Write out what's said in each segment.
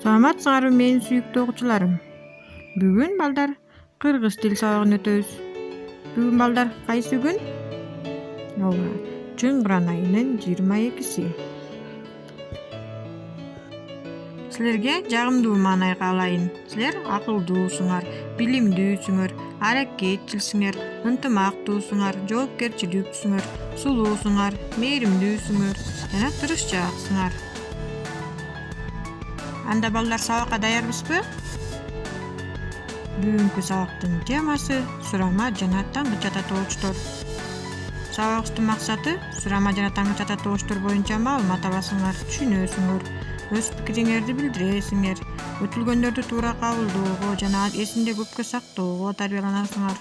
Саламатсыңарбы менин сүйүктүү окуучуларым. Бүгүн балдар кыргыз тил сабагын өтөбүз. Бүгүн балдар кайсы күн? Ооба, Чыңгыран айынын 22-си. Силерге жагымдуу маанай каалайын. Силер акылдуусуңар, билимдүүсүңөр, аракетчилсиңер, ынтымактуусуңар, жоопкерчиликтүүсүңөр, сулуусуңар, мээримдүүсүңөр жана тырышчааксыңар. Анда балдар сабакка даярбызбы? Бүгүнкү сабактын темасы сурама жана таңгы чата тоочтор. Сабагыбыздын максаты сурама жана таңгы чата тоочтор боюнча маалымат аласыңар, түшүнөсүңөр, өз пикириңерди билдиресиңер, өтүлгөндөрдү туура кабылдоого жана эсинде көпкө сактоого тарбияланасыңар.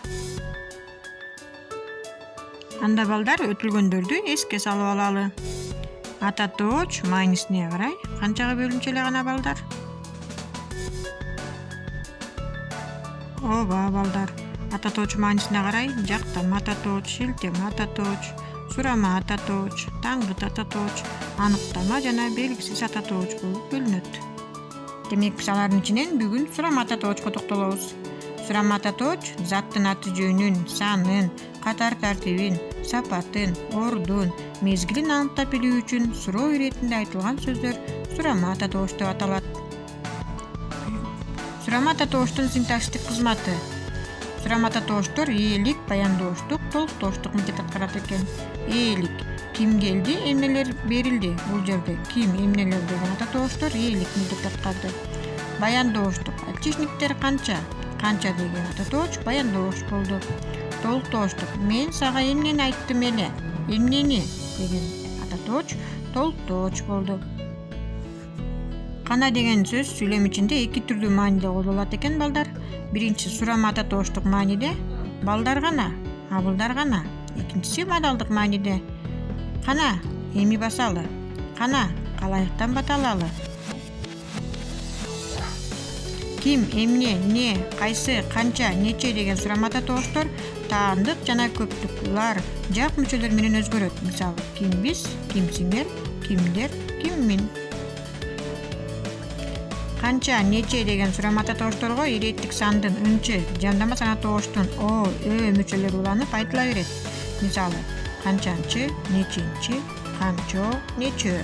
Анда балдар өтүлгөндөрдү эске салып алалы. Ата тооч маанисине карай канчага бөлүнчү эле гана балдар? Ооба балдар, ата тооч маанисине карай жактам ата тооч, шилтем ата тооч, сурама ата тооч, таңгыт ата тооч, аныктама жана белгисиз ата тооч болуп бөлүнөт. Демек биз алардын ичинен бүгүн сурама ата тоочко токтолобуз. Сурама ата тооч заттын аты жөнүн, санын, катар тартибин, сапатын, ордун, мезгилин аныктап билүү үчүн суроо иретинде айтылган сөздөр сурама ата тооч деп аталат. Сурама ата тоочтун синтаксистик кызматы. Сурама ата тоочтор ээлик, баяндооштук, толуктооштук милдет аткарат экен. Ээлик ким келди, эмнелер берилди. Бул жерде ким, эмнелер деген ата тоочтор ээлик милдет аткарды. Баяндооштук айтчишниктер канча деген ата тооч баяндоош болду. Толуктооштук мен сага эмнени айттым эле, эмнени деген ата тооч толуктооч болду. Кана деген сөз сүйлөм ичинде эки түрдүү мааниде колдонулат экен балдар. Биринчи сурама ата тооштук мааниде балдар гана, абылдар гана. Экинчиси модалдык мааниде кана эми басалы, кана калайыктан бата алалы. Ким, эмне, эмне, кайсы, канча, нече деген сурама ата тооштор таандык жана көптүклар, жак мүчөлөр менен өзгөрөт. Мисалы, кимбиз, кимсиңер, кимдер, киммин. Канча, нече деген сурама ата тоочторго иреттик сандын ынчы, жандама сана тооштун о, ө мүчөлөрү уланып айтыла берет. Мисалы, канчанчы, нечинчи, канчо, нечө.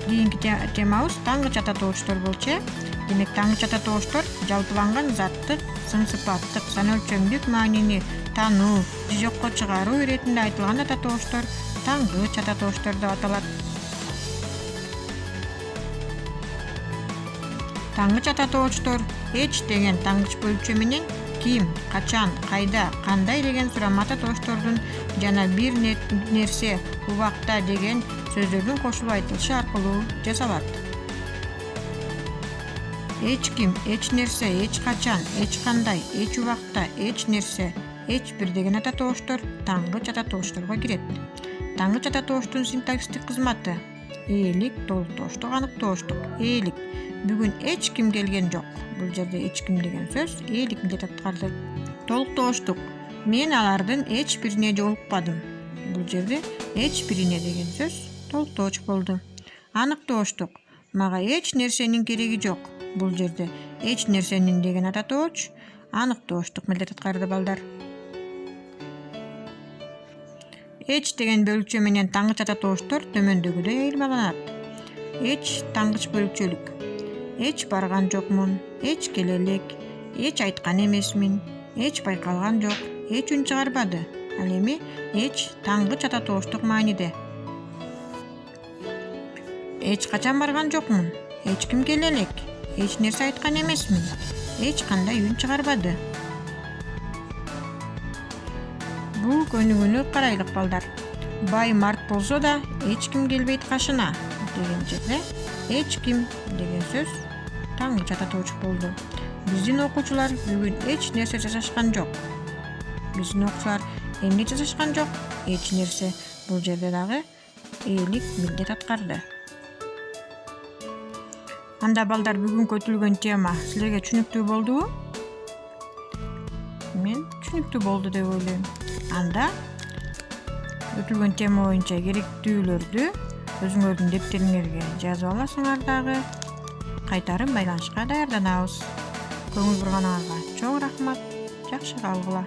Кийинки темабыз таңгы чата тоочтор болчу. Демек таңгы чата тоочтор жалпыланган заттык, сын сыпаттык, сан өлчөмдүк маанини таануу, жокко чыгаруу иретинде айтылган ата тооштор таңгы чата тоочтор деп аталат. Таңгыч ата тоочтор эч деген таңгыч бөлчө менен ким, качан, кайда, кандай деген сурама ата тоочтордун жана бир нерсе, убакта деген сөздөрдүн кошулуп айтылышы аркылуу жасалат. Эч ким, эч нерсе, эч качан, эч кандай, эч убакта, эч нерсе, эч бир деген ата тооштор таңгыч ата тоочторго кирет. Таңгыч ата тооштун синтаксистик кызматы: ээлик, толуктооштук, аныктооштук. Ээлик бүгүн эч ким келген жок. Бул жерде эч ким деген сөз ээлик милдет аткарды. Толуктооштук мен алардын эч бирине жолукпадым. Бул жерде эч бирине деген сөз толуктооч болду. Аныктооштук мага эч нерсенин кереги жок. Бул жерде эч нерсенин деген ата тооч аныктооштук милдет аткарды балдар. Эч деген бөлүкчө менен таңгыч ата тооштор төмөндөгүдөй айырмаланат. Эч таңгыч бөлүкчөлүк. Эч барган жокмун, эч келе элек, эч айткан эмесмин, эч байкалган жок, эч үн чыгарбады. Ал эми эч таңгыч ата тооштук мааниде. Эч качан барган жокмун, эч ким келе элек, эч нерсе айткан эмесмин, эч кандай үн чыгарбады. Бул көнүгүүнү карайлык балдар. Бай март болсо да эч ким келбейт кашына деген жерде эч ким деген сөз таңгыч ата тооч болду. Биздин окуучулар бүгүн эч нерсе жасашкан жок. Биздин окуучулар эмне жасашкан жок? Эч нерсе. Бул жерде дагы ээлик милдет аткарды. Анда балдар бүгүнкү өтүлгөн тема силерге түшүнүктүү болдубу? Мен түшүнүктүү болду деп ойлойм. Анда өтүлгөн тема боюнча керектүүлөрдү өзүңөрдүн дептериңерге жазып аласыңар дагы. Кайтарым байланышка даярданабыз. Көңүл бурганыңарга чоң рахмат. Жакшы калгыла.